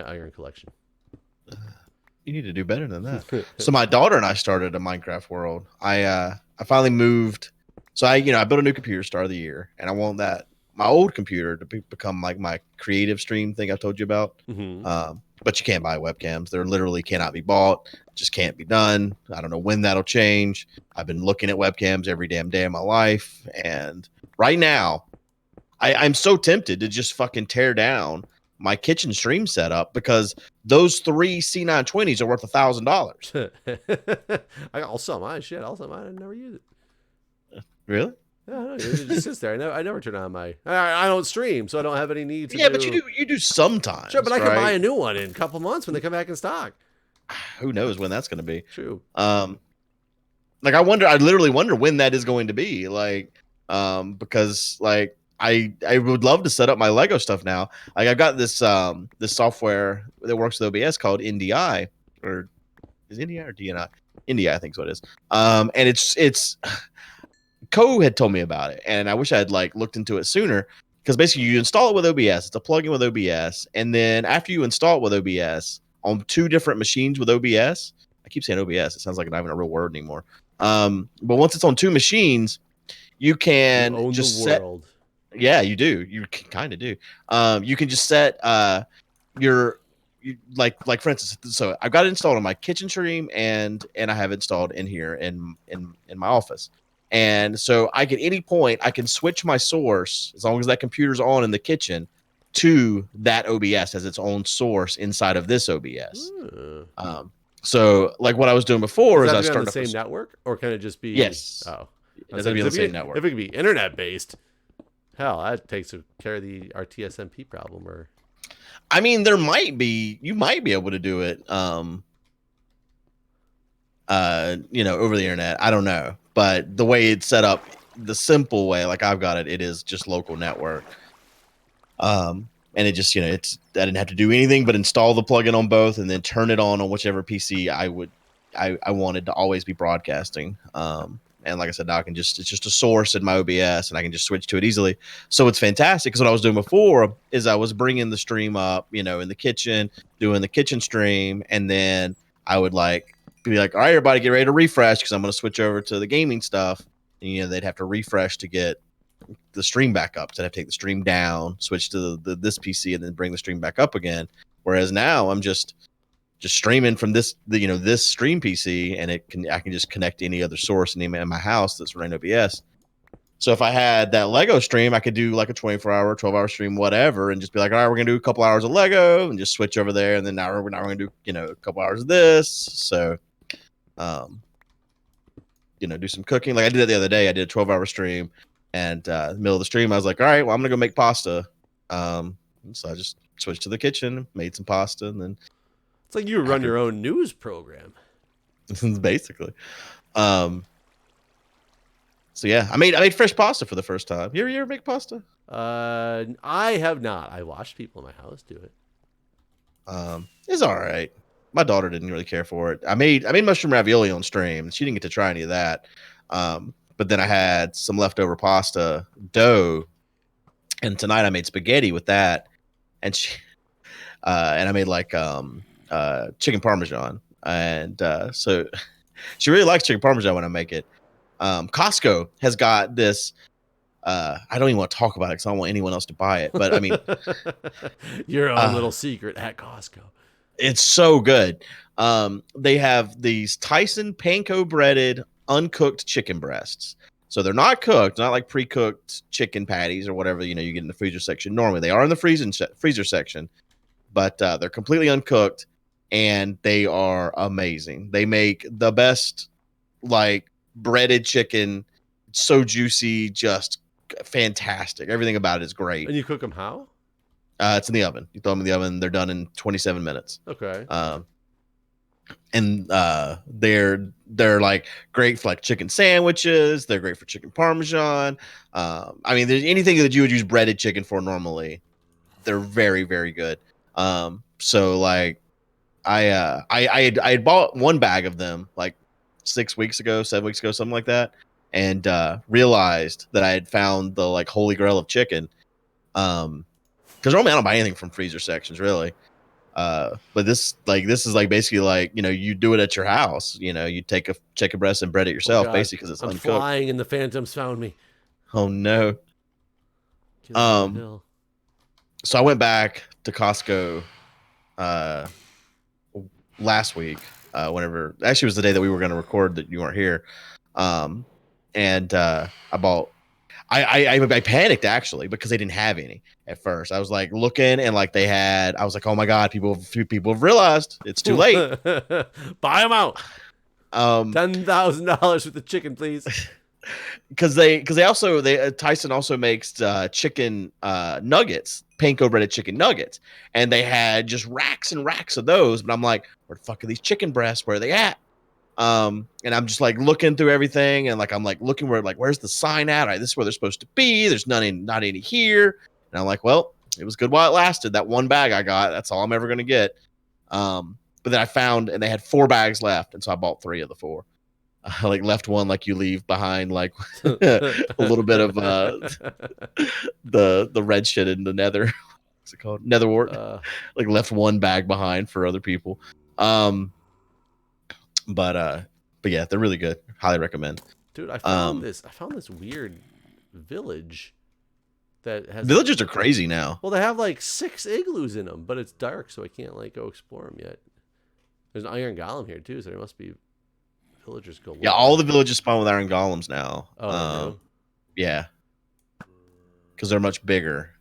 my iron collection. You need to do better than that. So my daughter and I started a Minecraft world. I finally moved. So I built a new computer start of the year, and I want my old computer to become like my creative stream thing I told you about. But you can't buy webcams. They're literally cannot be bought. Just can't be done. I don't know when that'll change. I've been looking at webcams every damn day of my life, and right now, I'm so tempted to just fucking tear down my kitchen stream setup because those 3 C920s are worth $1,000. I'll sell mine. Shit, I'll sell mine. I never use it. Really? Yeah, it just sits there. I never turn on my. I don't stream, so I don't have any need to. Yeah, but you do sometimes. Sure, but I right? can buy a new one in a couple months when they come back in stock. Who knows when that's going to be? True. Like I literally wonder when that is going to be. Like, because like. I would love to set up my Lego stuff now. Like I've got this this software that works with OBS called NDI, or is NDI or DNI? NDI, I think is what it is. And it's Co had told me about it, and I wish I had like looked into it sooner. Because basically you install it with OBS. It's a plugin with OBS, and then after you install it with OBS on 2 different machines with OBS, I keep saying OBS. It sounds like not even a real word anymore. But once it's on 2 machines, you can own just the set. world. Yeah, you do. You kind of do. You can just set like for instance. So I've got it installed on my kitchen stream and I have it installed in here in my office. And so at any point I can switch my source as long as that computer's on in the kitchen to that OBS as its own source inside of this OBS. So like what I was doing before is I started on the same network, or can it just be? Yes. Oh, it's be on the same network. If it could be internet based. Hell, that takes care of our TSMP problem. Or, I mean, you might be able to do it, over the internet. I don't know, but the way it's set up, the simple way, like I've got it, it is just local network. And it just, I didn't have to do anything but install the plugin on both and then turn it on whichever PC I wanted to always be broadcasting. And like I said, now it's just a source in my OBS and I can just switch to it easily. So it's fantastic because what I was doing before is I was bringing the stream up, in the kitchen, doing the kitchen stream. And then I would be like, all right, everybody get ready to refresh because I'm going to switch over to the gaming stuff. And, they'd have to refresh to get the stream back up. So I'd have to take the stream down, switch to this PC and then bring the stream back up again. Whereas now I'm just streaming from this stream PC, and I can just connect to any other source in my house that's running OBS. So if I had that Lego stream, I could do like a 24-hour, 12-hour stream, whatever, and just be like, all right, we're gonna do a couple hours of Lego, and just switch over there, and then now we're gonna do a couple hours of this. So, do some cooking. Like I did it the other day. I did a 12-hour stream, and in the middle of the stream, I was like, all right, well, I'm gonna go make pasta. So I just switched to the kitchen, made some pasta, and then. It's like you run your own news program. Basically. So yeah, I made fresh pasta for the first time. You ever make pasta? I have not. I watched people in my house do it. It's all right. My daughter didn't really care for it. I made mushroom ravioli on stream. She didn't get to try any of that. But then I had some leftover pasta dough, and tonight I made spaghetti with that. And and I made chicken parmesan, and so she really likes chicken parmesan when I make it. Costco has got this. I don't even want to talk about it because I don't want anyone else to buy it. But I mean, your own little secret at Costco. It's so good. They have these Tyson panko breaded uncooked chicken breasts. So they're not cooked, not like pre-cooked chicken patties or whatever you get in the freezer section. Normally they are in the freezer section, but they're completely uncooked. And they are amazing. They make the best breaded chicken, so juicy, just fantastic. Everything about it is great. And you cook them how? It's in the oven. You throw them in the oven. They're done in 27 minutes. Okay. And they're great for chicken sandwiches. They're great for chicken parmesan. I mean, there's anything that you would use breaded chicken for normally. They're very, very good. So I had bought one bag of them 7 weeks ago, something like that, and realized that I had found the holy grail of chicken. Because normally I don't buy anything from freezer sections really, But this is like basically like, you know, you do it at your house. You know, you take a chicken breast and bread it Oh yourself, God, basically because it's I'm uncooked. flying and the phantoms found me. Oh no. Killing on the Um, hill. so I went back to Costco uh last week. Whenever actually it was the day that we were going to record that you weren't here. Um, and I bought. I panicked actually because they didn't have any at first. I was like looking and like they had. I was like, oh my god, people have realized it's too late. Buy them out. Um, $10,000 for the chicken, please. because they also Tyson also makes chicken nuggets, panko breaded chicken nuggets, and they had just racks and racks of those. But I'm like, where the fuck are these chicken breasts? Where are they at? And I'm just like looking through everything, and like I'm like looking where like where's the sign at? All right, this is where they're supposed to be. There's not any here. And I'm like, well, it was good while it lasted. That one bag I got, that's all I'm ever gonna get. But then I found, and they had 4 bags left, and so I bought 3 of the 4. I like left one like you leave behind like a little bit of the red shit in the nether. What's it called? Netherwort. Like left one bag behind for other people. Um, but yeah, they're really good. Highly recommend. Dude, I found this weird village that has Villagers are crazy now. well, they have like 6 igloos in them, but it's dark, so I can't like go explore them yet. There's an iron golem here too, so there must be villagers galore. Yeah, all the villages spawn with iron golems now. Oh, they do? Yeah, because they're much bigger.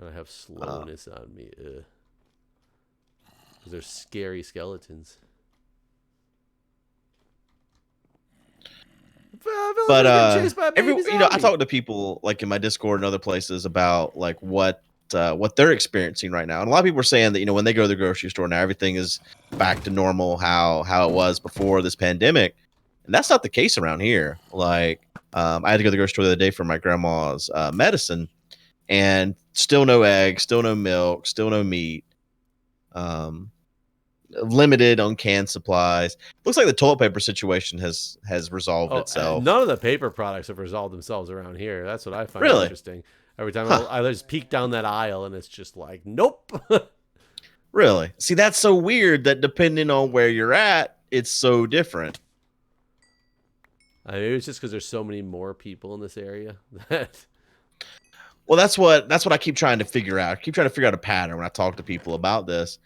I have slowness on me. Because they're scary skeletons. But every I talk to people like in my Discord and other places about like what they're experiencing right now, and a lot of people are saying that, you know, when they go to the grocery store now, everything is back to normal, how it was before this pandemic, and that's not the case around here. Like, I had to go to the grocery store the other day for my grandma's medicine, and still no eggs, still no milk, still no meat. Limited on canned supplies. Looks like the toilet paper situation has resolved itself. None of the paper products have resolved themselves around here. That's what I find Really? interesting. Every time I just peek down that aisle, and it's just like, nope. Really? See, that's so weird that depending on where you're at, it's so different. I mean, it's just because there's so many more people in this area. Well, that's what I keep trying to figure out. I keep trying to figure out a pattern when I talk to people about this.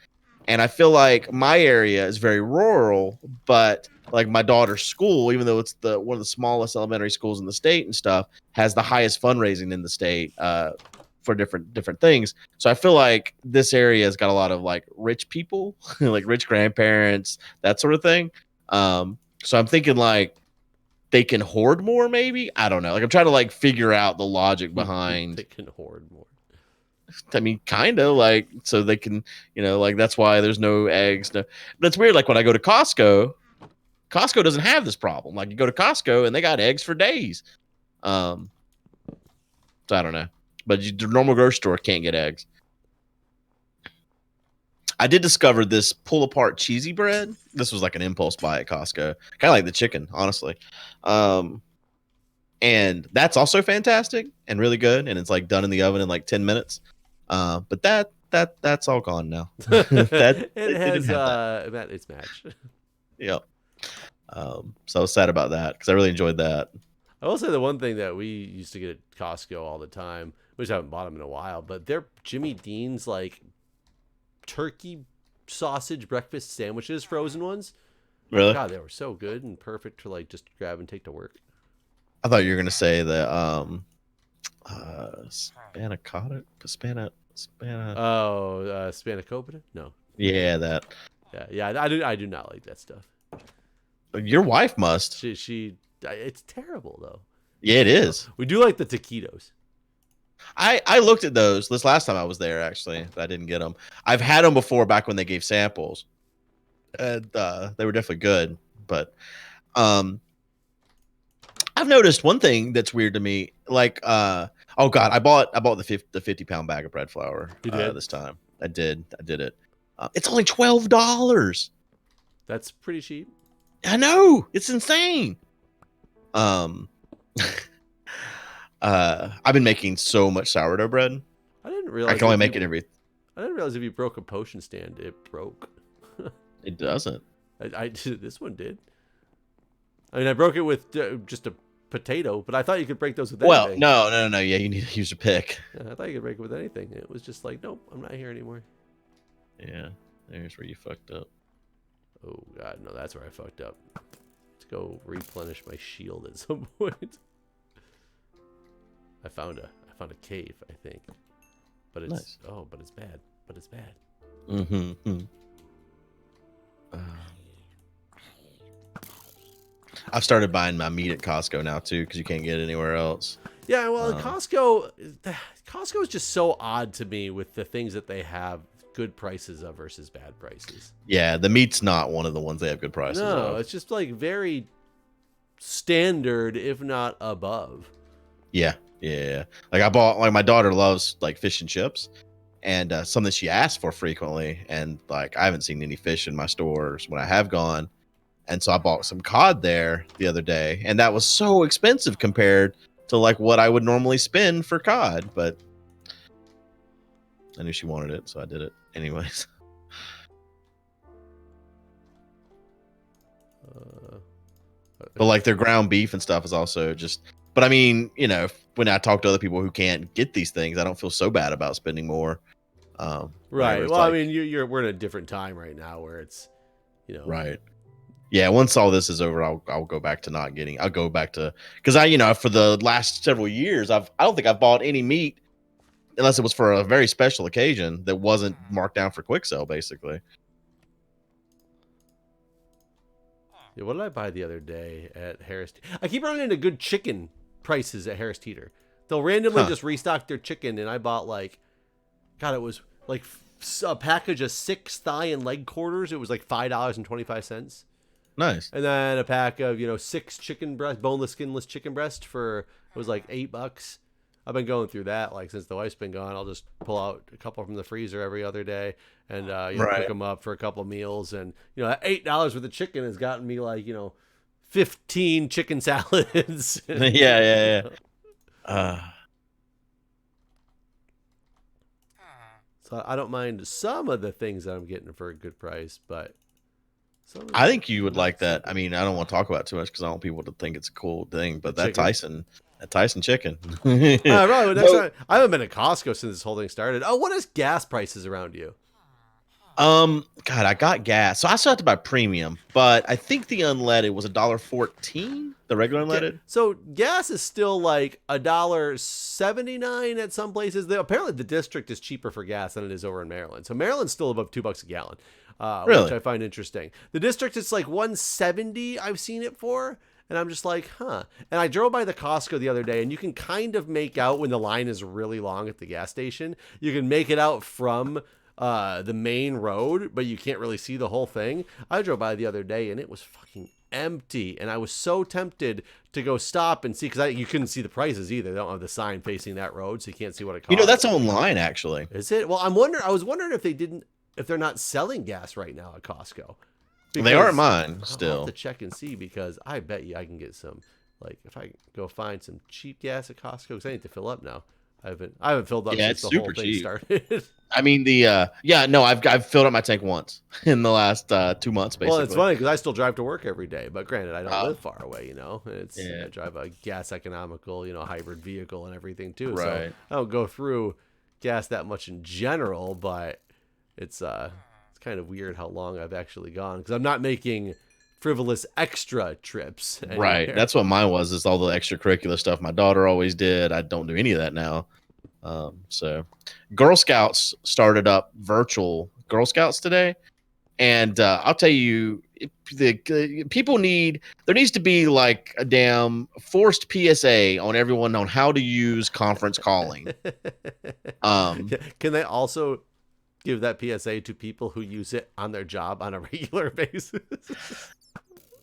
And I feel like my area is very rural, but like my daughter's school, even though it's one of the smallest elementary schools in the state and stuff, has the highest fundraising in the state for different things. So I feel like this area has got a lot of like rich people, like rich grandparents, that sort of thing. So I'm thinking like they can hoard more, maybe. I don't know. Like I'm trying to like figure out the logic behind. They can hoard more. I mean, kind of like so they can, you know, like that's why there's no eggs. No, but it's weird. Like when I go to Costco, Costco doesn't have this problem. Like you go to Costco and they got eggs for days. So I don't know, but the normal grocery store can't get eggs. I did discover this pull apart cheesy bread. This was like an impulse buy at Costco. Kind of like the chicken, honestly. And that's also fantastic and really good. And it's like done in the oven in like 10 minutes. But that's all gone now. It has its match. Yeah. So I was sad about that because I really enjoyed that. I will say the one thing that we used to get at Costco all the time, which I haven't bought them in a while, but they're Jimmy Dean's like turkey sausage breakfast sandwiches, frozen ones. Really? God, they were so good and perfect to like just grab and take to work. I thought you were gonna say the Spanakopita? No. Yeah, that. Yeah. I do not like that stuff. Your wife must. It's terrible though. Yeah, it is. We do like the taquitos. I looked at those this last time I was there. Actually, I didn't get them. I've had them before back when they gave samples, and they were definitely good. But I've noticed one thing that's weird to me. Like, oh god, I bought the 50-pound bag of bread flour this time. I did it. It's only $12. That's pretty cheap. I know, it's insane. I've been making so much sourdough bread. I didn't realize. I can only make it every. I didn't realize if you broke a potion stand, it broke. It doesn't. I this one did. I mean, I broke it with just a potato, but I thought you could break those with Well, anything. no. Yeah, you need to use your pick. Yeah, I thought you could break it with anything. It was just like, nope, I'm not here anymore. Yeah, there's where you fucked up. Oh god, no, that's where I fucked up. Let's go replenish my shield at some point. I found a cave, I think, but it's Nice. but it's bad. But it's bad. Mm-hmm. I've started buying my meat at Costco now too, because you can't get it anywhere else. Yeah, well, Costco is just so odd to me with the things that they have good prices of versus bad prices. Yeah, the meat's not one of the ones they have good prices No, of. it's just like very standard, if not above. Yeah. Like I bought, like my daughter loves like fish and chips, and something she asks for frequently, and like I haven't seen any fish in my stores when I have gone, and so I bought some cod there the other day, and that was so expensive compared to like what I would normally spend for cod, but I knew she wanted it, so I did it anyways. But like their ground beef and stuff is also just. But I mean, you know, when I talk to other people who can't get these things, I don't feel so bad about spending more. Right. Well, I mean, we're in a different time right now where it's, you know. Right. Yeah. Once all this is over, I'll go back to not getting. I'll go back to because for the last several years, I don't think I've bought any meat unless it was for a very special occasion that wasn't marked down for quick sale, basically. Yeah, what did I buy the other day at Harris? I keep running into good chicken prices at Harris Teeter. They'll randomly just restock their chicken, and I bought like, God, it was like a package of 6 thigh and leg quarters. It was like $5.25. Nice. And then a pack of 6 chicken breast, boneless, skinless chicken breast it was like $8. I've been going through that like since the wife's been gone. I'll just pull out a couple from the freezer every other day and cook them up for a couple meals. And that $8 worth of chicken has gotten me like 15 chicken salads. Yeah. So I don't mind some of the things that I'm getting for a good price, but I think you would like that. I mean, I don't want to talk about it too much because I want people to think it's a cool thing. But that Tyson chicken. Right, I haven't been at Costco since this whole thing started. Oh, what is gas prices around you? God, I got gas, so I still have to buy premium, but I think the unleaded was $1.14. The regular unleaded. So gas is still like $1.79 at some places. Apparently, the district is cheaper for gas than it is over in Maryland. So Maryland's still above $2 a gallon, really? Which I find interesting. The district is like $1.70. I've seen it for. And I'm just like, huh. And I drove by the Costco the other day, and you can kind of make out when the line is really long at the gas station. You can make it out from the main road, but you can't really see the whole thing. I drove by the other day, and it was fucking empty. And I was so tempted to go stop and see, because you couldn't see the prices either. They don't have the sign facing that road, so you can't see what it costs. That's online, actually. Is it? Well, I was wondering if they're not selling gas right now at Costco. They aren't mine still. I'll have to check and see, because I bet you I can get some, like if I go find some cheap gas at Costco, because I need to fill up now. I haven't filled up since the whole thing started. I mean I've filled up my tank once in the last 2 months, basically. Well, it's funny because I still drive to work every day, but granted, I don't live far away. I drive a gas economical, hybrid vehicle and everything too. Right. So I don't go through gas that much in general, but it's kind of weird how long I've actually gone, because I'm not making frivolous extra trips anywhere. Right. That's what mine was, is all the extracurricular stuff my daughter always did. I don't do any of that now. So Girl Scouts started up virtual Girl Scouts today. And I'll tell you, there needs to be like a damn forced PSA on everyone on how to use conference calling. Can they also give that PSA to people who use it on their job on a regular basis?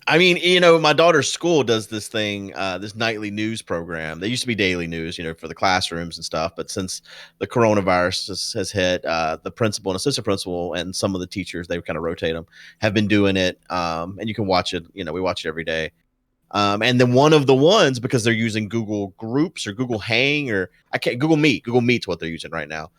I mean, my daughter's school does this thing, this nightly news program. They used to be daily news, for the classrooms and stuff. But since the coronavirus has hit, the principal and assistant principal and some of the teachers, they kind of rotate them, have been doing it. And you can watch it. We watch it every day. And then one of the ones, because they're using Google Groups or Google Hang, or Google Meet. Google Meet's what they're using right now.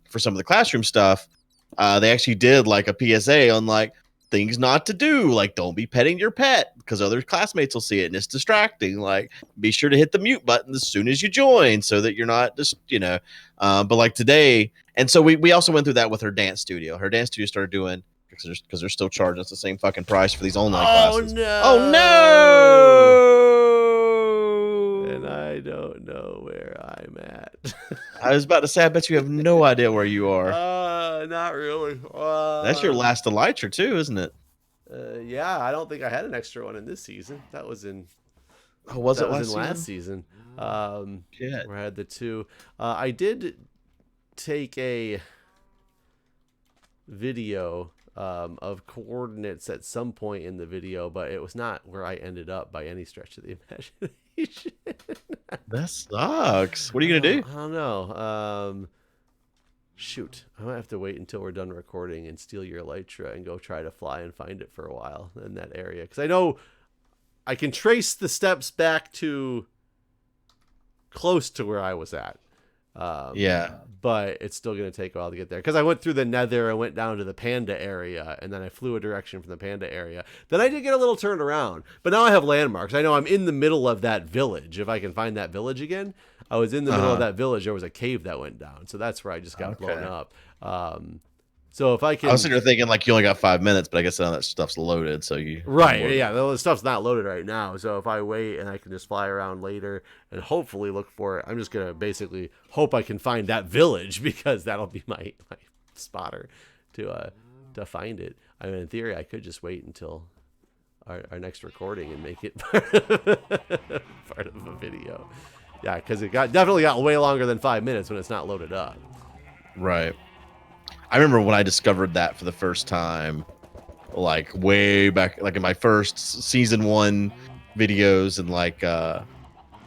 for some of the classroom stuff, they actually did like a PSA on like things not to do, like don't be petting your pet because other classmates will see it and it's distracting. Like be sure to hit the mute button as soon as you join so that you're not just, but like today, and so we also went through that with her dance studio. Her dance studio started doing, because they're still charging us the same fucking price for these online classes. No. Oh no! And I don't know where I'm at. I was about to say, I bet you have no idea where you are. Not really. That's your last Elytra too, isn't it? Yeah, I don't think I had an extra one in this season. That was in. Oh, was it last season? Shit. Where I had the 2. I did take a video of coordinates at some point in the video, but it was not where I ended up by any stretch of the imagination. That sucks. What are you gonna do? I don't know. Shoot, I might have to wait until we're done recording and steal your Elytra and go try to fly and find it for a while in that area, because I know I can trace the steps back to close to where I was at. Yeah. But it's still going to take a while to get there, because I went through the Nether, I went down to the Panda area, and then I flew a direction from the Panda area. Then I did get a little turned around, but now I have landmarks. I know I'm in the middle of that village. If I can find that village again, I was in the middle of that village. There was a cave that went down, so that's where I just got blown up. So if I can, I was sitting there thinking like you only got 5 minutes, but I guess none of that stuff's loaded. So you yeah, the stuff's not loaded right now. So if I wait and I can just fly around later and hopefully look for it, I'm just gonna basically hope I can find that village, because that'll be my spotter to find it. I mean, in theory, I could just wait until our next recording and make it part of a video. Yeah, because it definitely got way longer than 5 minutes when it's not loaded up. Right. I remember when I discovered that for the first time, like way back, like in my first season 1 videos, and like oh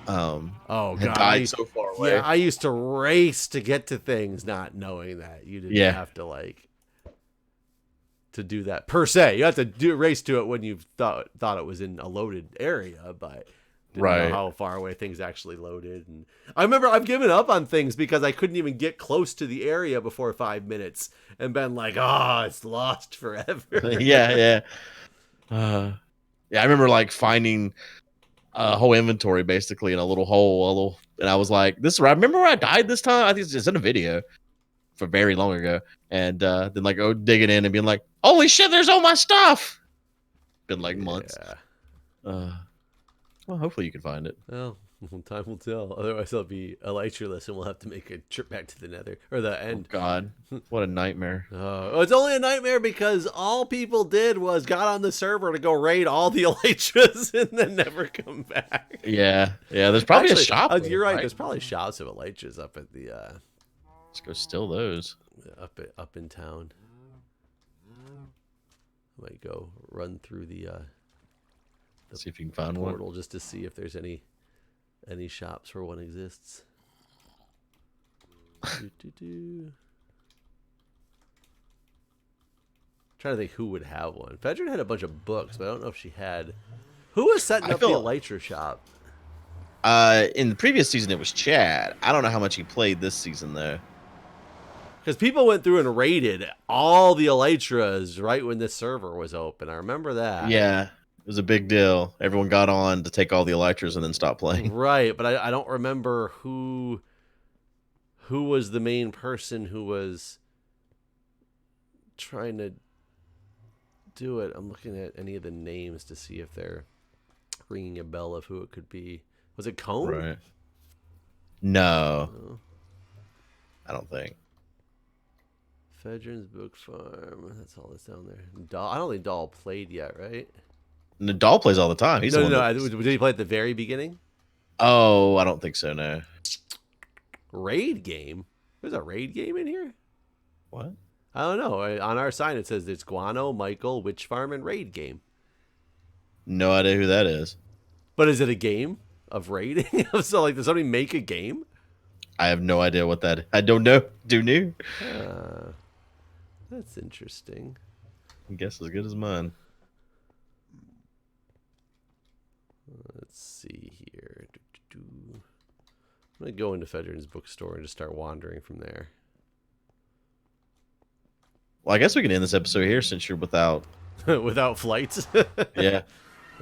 god, had died so far away. Yeah, I used to race to get to things, not knowing that you didn't have to to do that per se. You have to race to it when you thought it was in a loaded area, but didn't know how far away things actually loaded. And I remember I've given up on things because I couldn't even get close to the area before 5 minutes and been like, oh, it's lost forever. Yeah. I remember like finding a whole inventory basically in a little hole, and I was like, "This." I remember where I died this time. I think it's just in a video for very long ago, and then like digging in and being like, "Holy shit! There's all my stuff." Been like months. Well, hopefully you can find it. Well, time will tell. Otherwise, I'll be Elytraless, and we'll have to make a trip back to the Nether or the end. Oh, God, what a nightmare! It's only a nightmare because all people did was got on the server to go raid all the Elytras and then never come back. Yeah. There's probably a shop. You're right. There's probably shops of Elytras up at the. Let's go steal those. Up in town. I might go run through the see if you can find portal one just to see if there's any shops where one exists. Trying to think who would have one. Fedrin had a bunch of books, but I don't know if she had. Who was setting up the Elytra shop? In the previous season, it was Chad. I don't know how much he played this season though. Because people went through and raided all the Elytras right when this server was open. I remember that. Yeah. It was a big deal. Everyone got on to take all the Elytras and then stop playing. Right, but I don't remember who was the main person who was trying to do it. I'm looking at any of the names to see if they're ringing a bell of who it could be. Was it Cone? Right. No. I don't think. Fedrin's Book Farm. That's all that's down there. I don't think Doll played yet, right? Nadal plays all the time. He's no. Did he play at the very beginning? Oh, I don't think so. No. Raid game? There's a raid game in here? What? I don't know. On our sign it says it's Guano, Michael, Witch Farm, and Raid game. No idea who that is. But is it a game of raiding? So like, does somebody make a game? I have no idea what that is. I don't know. Do new? That's interesting. I guess as good as mine. Let's see here. I'm going to go into Fedrin's bookstore and just start wandering from there. Well, I guess we can end this episode here since you're without. Without flights. Yeah.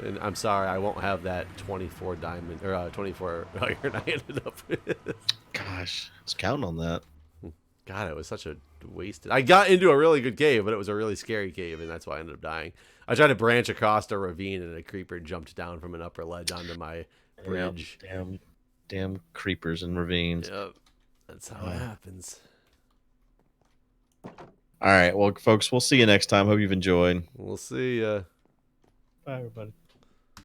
And I'm sorry, I won't have that 24 diamond or 24 iron I ended up with. Gosh, I was counting on that. God, it was such a wasted. I got into a really good cave, but it was a really scary cave, and that's why I ended up dying. I tried to branch across a ravine, and a creeper jumped down from an upper ledge onto my bridge. Yep, damn creepers and ravines. Yep, that's how it happens. All right, well, folks, we'll see you next time. Hope you've enjoyed. We'll see. Bye, everybody.